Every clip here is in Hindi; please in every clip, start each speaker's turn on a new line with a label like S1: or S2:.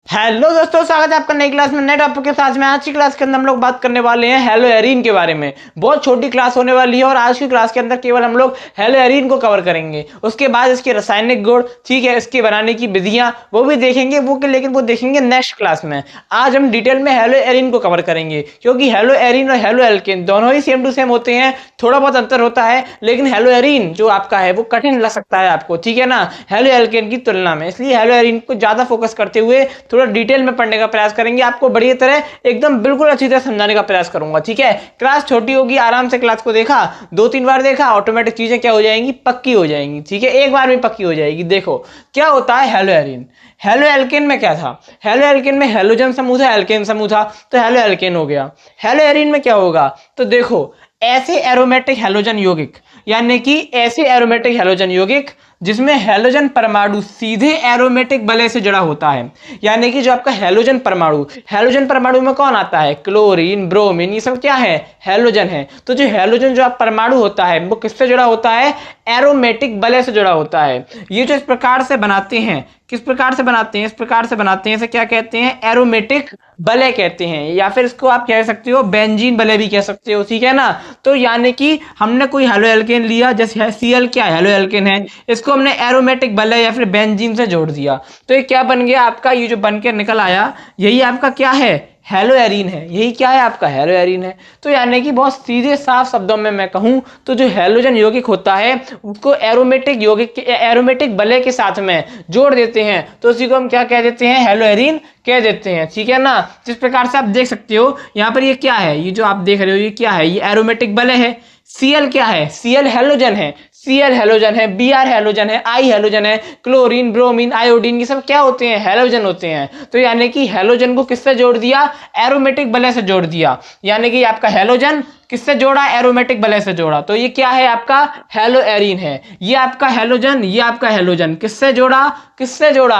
S1: हेलो दोस्तों, स्वागत है आपका नई क्लास में नए टॉपिक के साथ में। आज की क्लास के अंदर हम लोग बात करने वाले हैं हेलो एरीन के बारे में। बहुत छोटी क्लास होने वाली है और आज की क्लास के अंदर केवल हम लोग हेलो एरीन को कवर करेंगे। उसके बाद इसके रासायनिक गुण, ठीक है, इसके बनाने की विधियां वो भी देखेंगे, लेकिन वो देखेंगे नेक्स्ट क्लास में। आज हम डिटेल में हेलो एरीन को कवर करेंगे क्योंकि हेलो एरीन और हेलो एल्केन दोनों ही सेम टू सेम होते हैं। थोड़ा बहुत अंतर होता है, लेकिन हेलो एरीन जो आपका है वो कठिन लग सकता है आपको, ठीक है ना, हेलो एल्केन की तुलना में। इसलिए हेलो एरीन को ज्यादा फोकस करते हुए थोड़ा डिटेल में पढ़ने का प्रयास करेंगे। आपको बढ़िया तरह एकदम बिल्कुल अच्छी तरह समझाने का प्रयास करूंगा, ठीक है। क्लास छोटी होगी, आराम से क्लास को देखा, 2-3 बार देखा, ऑटोमेटिक चीजें क्या हो जाएंगी, पक्की हो जाएंगी, ठीक है, एक बार में पक्की हो जाएगी। देखो क्या होता है हेलो एरीन। हेलो एल्केन में क्या था, हेलो एल्केन में हेलोजन समूह था, एल्केन समूह था, तो हेलो एल्केन हो गया। हेलो एरीन में क्या होगा, तो देखो ऐसे एरोमेटिक हैलोजन यौगिक, यानी कि ऐसे एरोमेटिक हैलोजन यौगिक जिसमें हैलोजन परमाणु सीधे एरोमेटिक बलय से जुड़ा होता है। यानी कि जो आपका हैलोजन परमाणु में कौन आता है, क्लोरीन, ब्रोमीन, ये सब क्या है, हैलोजन है। तो जो हैलोजन जो आप परमाणु होता है वो किससे जुड़ा होता है, एरोमेटिक बलय से जुड़ा होता है। ये जो इस प्रकार से बनाते हैं, किस प्रकार से बनाते हैं, इस प्रकार से बनाते हैं, इसे क्या कहते हैं, एरोमेटिक बलय कहते हैं, या फिर इसको आप कह सकते हो बेंजीन बलय भी कह सकते हो, ठीक है ना। तो यानी कि हमने कोई हेलो एल्केन लिया, जैसे Cl क्या हेलो एल्केन है, इसको हमने एरोमेटिक बलय या फिर बेंजीन से जोड़ दिया, तो ये क्या बन गया आपका, ये जो बन के निकल आया यही आपका क्या है, हेलो एरीन है। यही क्या है आपका, हेलो एरीन है। तो यानी कि बहुत सीधे साफ शब्दों में मैं कहूं तो जो हैलोजन यौगिक होता है उसको एरोमेटिक यौगिक एरोमेटिक बलय के साथ में जोड़ देते हैं, तो उसी को हम क्या कह देते हैं, हेलो एरीन कह देते हैं, ठीक है ना। जिस प्रकार से आप देख सकते हो यहाँ पर, ये क्या है, ये जो आप देख रहे हो ये क्या है, ये एरोमेटिक बलय है। Cl क्या है, Cl हैलोजन है, Cl हैलोजन है, Br हैलोजन है, I हैलोजन है, क्लोरीन, ब्रोमीन, आयोडीन, ये सब क्या होते हैं, हैलोजन होते हैं। तो यानी कि हैलोजन को किससे जोड़ दिया, एरोमेटिक बलय से जोड़ दिया। यानी कि आपका हैलोजन किससे जोड़ा, एरोमेटिक बलय से जोड़ा, तो ये क्या है आपका, हेलो एरीन है। ये आपका हैलोजन, ये आपका हैलोजन किससे जोड़ा,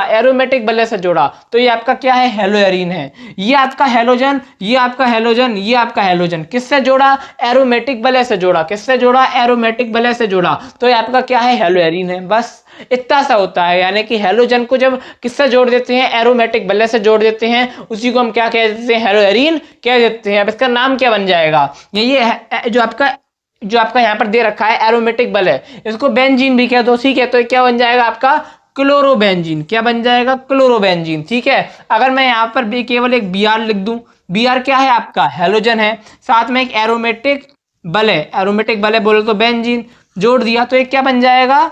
S1: एरोमेटिक बलय से जोड़ा, तो ये आपका क्या है, हेलो एरीन है। ये आपका हैलोजन, ये आपका हैलोजन, ये आपका हैलोजन किससे जोड़ा, एरोमेटिक बलय से जोड़ा, किससे जोड़ा, एरोमेटिक बलय से जोड़ा, तो ये आपका क्या है, हेलो एरीन है। बस इतना सा होता है। यानी कि हैलोजन को जब किससे जोड़ देते हैं, एरोमेटिक बलय से जोड़ देते हैं, उसी को हम क्या कह देते हैं, हेलो एरीन कह देते हैं। अब इसका नाम क्या बन जाएगा, ये जो आपका यहाँ पर दे रखा है एरोमेटिक बलय, इसको बेंजीन भी कह दो, ठीक है। तो क्या बन जाएगा आपका, क्लोरोबेंजीन। क्या बन जाएगा, क्लोरोबेंजीन, ठीक है। अगर मैं यहाँ पर भी केवल एक Br लिख दूं, Br क्या है आपका, हैलोजन है, साथ में एक एरोमेटिक बलय बोले तो बेंजीन जोड़ दिया, तो एक क्या बन जाएगा,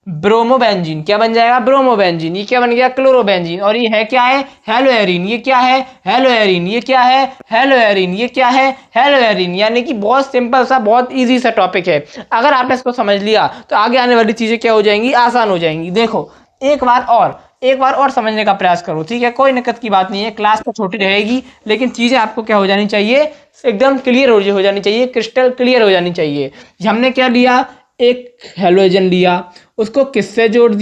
S1: ब्रोमोबेंजीन। क्या बन जाएगा, ब्रोमोबेंजीन। ये क्या बन गया, क्लोरोबेंजीन। और ये है क्या है, हेलो एरीन। ये क्या है, हेलो एरीन। ये क्या है, हेलो एरीन। ये क्या है, हेलो एरीन। यानी कि बहुत सिंपल सा, बहुत इजी सा टॉपिक है। अगर आपने इसको समझ लिया तो आगे आने वाली चीजें क्या हो जाएंगी, आसान हो जाएंगी। देखो एक बार और समझने का प्रयास करो, ठीक है, कोई दिक्कत की बात नहीं है, क्लास तो छोटी रहेगी लेकिन चीजें आपको क्या हो जानी चाहिए, एकदम क्लियर हो जानी चाहिए, क्रिस्टल क्लियर हो जानी चाहिए। हमने क्या लिया, एक हैलोजन लिया, उसको किससे जोड़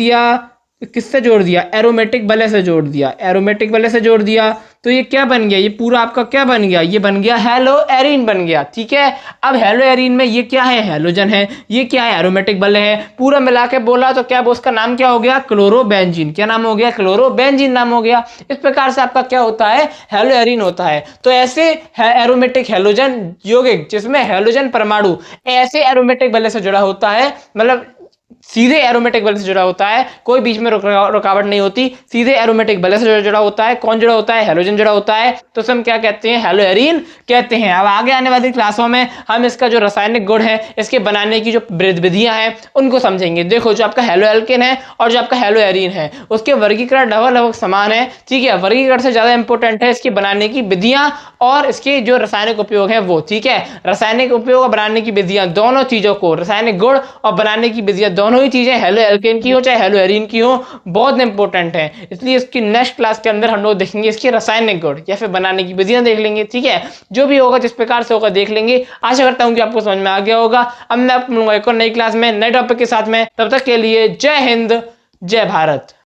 S1: दिया, एरोमेटिक बलय से जोड़ दिया, तो ये क्या बन गया, ये पूरा आपका क्या बन गया, ये बन गया हेलो एरीन बन गया, ठीक है। अब हेलो एरीन में ये क्या है, हैलोजन है, ये क्या है, एरोमेटिक बलय है, पूरा मिला के बोला तो क्या उसका नाम क्या हो गया, क्लोरोबेंजीन। क्या नाम हो गया, क्लोरोबेंजीन नाम हो गया। इस प्रकार से आपका क्या होता है, हेलो एरीन होता है। तो ऐसे एरोमेटिक हैलोजन यौगिक जिसमें हैलोजन परमाणु ऐसे एरोमेटिक बलय से जुड़ा होता है, मतलब सीधे एरोमेटिक बलय से जुड़ा होता है, कोई बीच में रुकावट नहीं होती, सीधे एरोमेटिक बलय से जुड़ा होता है। कौन जुड़ा होता है, हैलोजन जुड़ा होता है, तो हम क्या कहते हैं, हेलो एरीन कहते हैं। अब आगे आने वाली क्लासों में हम इसका जो रासायनिक गुण है, इसके बनाने की जो विधियां हैं उनको समझेंगे। देखो जो आपका हेलो एल्केन है और जो आपका हेलो एरीन है, उसके वर्गीकरण लगभग समान है, ठीक है। वर्गीकरण से ज्यादा इंपॉर्टेंट है इसके बनाने की विधियां और इसके जो रासायनिक उपयोग है वो, ठीक है। रासायनिक उपयोग और बनाने की विधियां, दोनों चीजों को, रासायनिक गुण और बनाने की विधियां, दोनों ही चीजें हेलो एल्केन की हो चाहे हेलो एरीन की हो, बहुत इंपॉर्टेंट है। इसलिए इसकी नेक्स्ट क्लास के अंदर हम लोग देखेंगे इसके रासायनिक गुण या फिर बनाने की विधियां देख लेंगे, ठीक है। जो भी होगा जिस प्रकार से होगा देख लेंगे। आशा करता हूं कि आपको समझ में आ गया होगा। अब मैं आपको मिलूंगा एक और नई क्लास में नए टॉपिक के साथ में, तब तक के लिए जय हिंद, जय भारत।